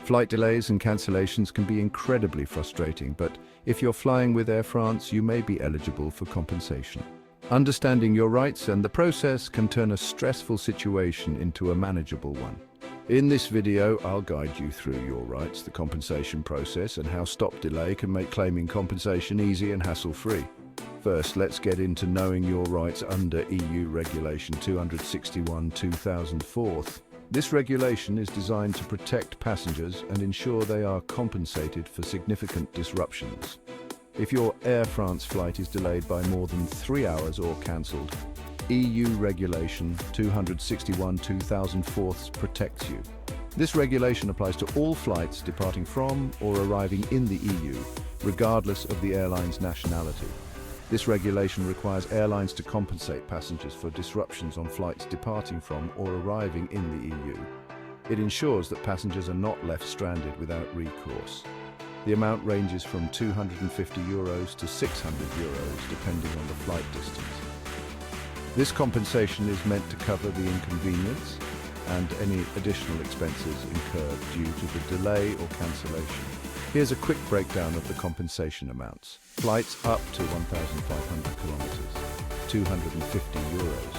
Flight delays and cancellations can be incredibly frustrating, but if you're flying with Air France, you may be eligible for compensation. Understanding your rights and the process can turn a stressful situation into a manageable one. In this video, I'll guide you through your rights, the compensation process, and how stop delay can make claiming compensation easy and hassle-free. First, let's get into knowing your rights under EU Regulation 261/2004. This regulation is designed to protect passengers and ensure they are compensated for significant disruptions. If your Air France flight is delayed by more than 3 hours or cancelled, EU Regulation 261/2004 protects you. This regulation applies to all flights departing from or arriving in the EU, regardless of the airline's nationality. This regulation requires airlines to compensate passengers for disruptions on flights departing from or arriving in the EU. It ensures that passengers are not left stranded without recourse. The amount ranges from €250 to €600, depending on the flight distance. This compensation is meant to cover the inconvenience and any additional expenses incurred due to the delay or cancellation. Here's a quick breakdown of the compensation amounts. Flights up to 1,500 kilometers, €250.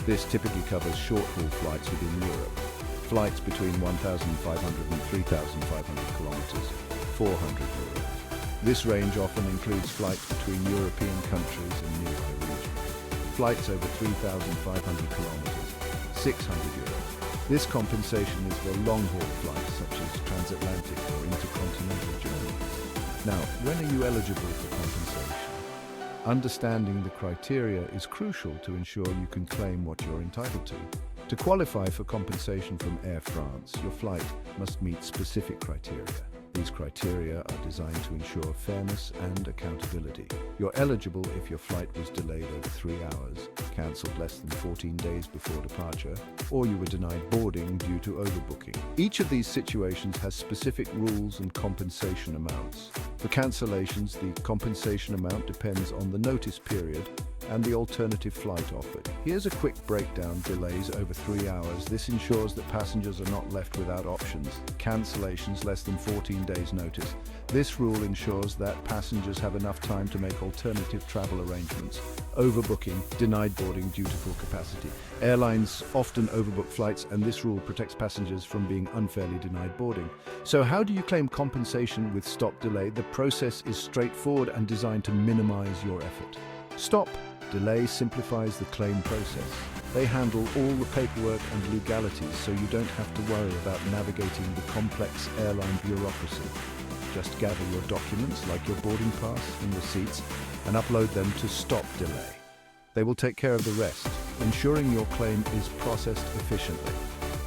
This typically covers short-haul flights within Europe. Flights between 1,500 and 3,500 kilometers, €400. This range often includes flights between European countries and nearby regions. Flights over 3,500 kilometers, €600. This compensation is for long-haul flights such as transatlantic or intercontinental journeys. Now, when are you eligible for compensation? Understanding the criteria is crucial to ensure you can claim what you're entitled to. To qualify for compensation from Air France, your flight must meet specific criteria. These criteria are designed to ensure fairness and accountability. You're eligible if your flight was delayed over 3 hours, cancelled less than 14 days before departure, or you were denied boarding due to overbooking. Each of these situations has specific rules and compensation amounts. For cancellations, the compensation amount depends on the notice period and the alternative flight offered. Here's a quick breakdown: delays over 3 hours. This ensures that passengers are not left without options. Cancellations less than 14 days notice. This rule ensures that passengers have enough time to make alternative travel arrangements. Overbooking, denied boarding due to full capacity. Airlines often overbook flights, and this rule protects passengers from being unfairly denied boarding. So how do you claim compensation with stop delay? The process is straightforward and designed to minimize your effort. Stop delay simplifies the claim process. They handle all the paperwork and legalities, so you don't have to worry about navigating the complex airline bureaucracy. Just gather your documents, like your boarding pass and receipts, and upload them to Stop Delay. They will take care of the rest, ensuring your claim is processed efficiently.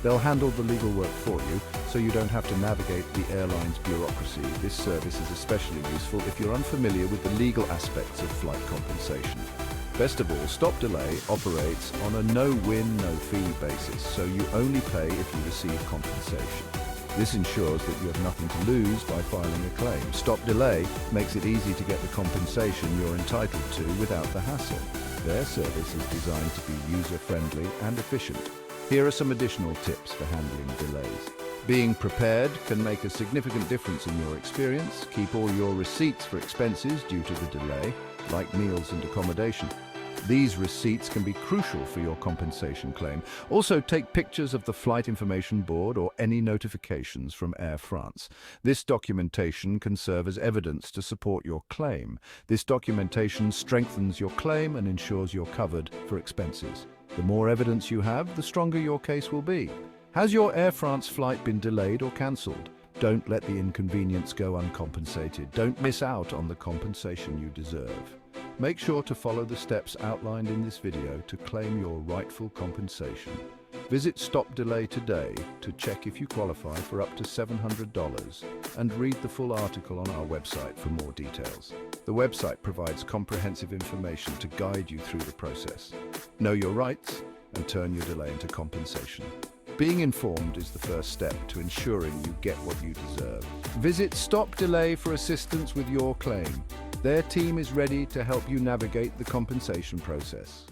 They'll handle the legal work for you, so you don't have to navigate the airline's bureaucracy. This service is especially useful if you're unfamiliar with the legal aspects of flight compensation. Best of all, Stop Delay operates on a no-win, no-fee basis, so you only pay if you receive compensation. This ensures that you have nothing to lose by filing a claim. Stop Delay makes it easy to get the compensation you're entitled to without the hassle. Their service is designed to be user-friendly and efficient. Here are some additional tips for handling delays. Being prepared can make a significant difference in your experience. Keep all your receipts for expenses due to the delay, like meals and accommodation. These receipts can be crucial for your compensation claim. Also, take pictures of the flight information board or any notifications from Air France. This documentation can serve as evidence to support your claim. This documentation strengthens your claim and ensures you're covered for expenses. The more evidence you have, the stronger your case will be. Has your Air France flight been delayed or cancelled? Don't let the inconvenience go uncompensated. Don't miss out on the compensation you deserve. Make sure to follow the steps outlined in this video to claim your rightful compensation. Visit Stop Delay today to check if you qualify for up to $700 and read the full article on our website for more details. The website provides comprehensive information to guide you through the process. Know your rights and turn your delay into compensation. Being informed is the first step to ensuring you get what you deserve. Visit Stop Delay for assistance with your claim. Their team is ready to help you navigate the compensation process.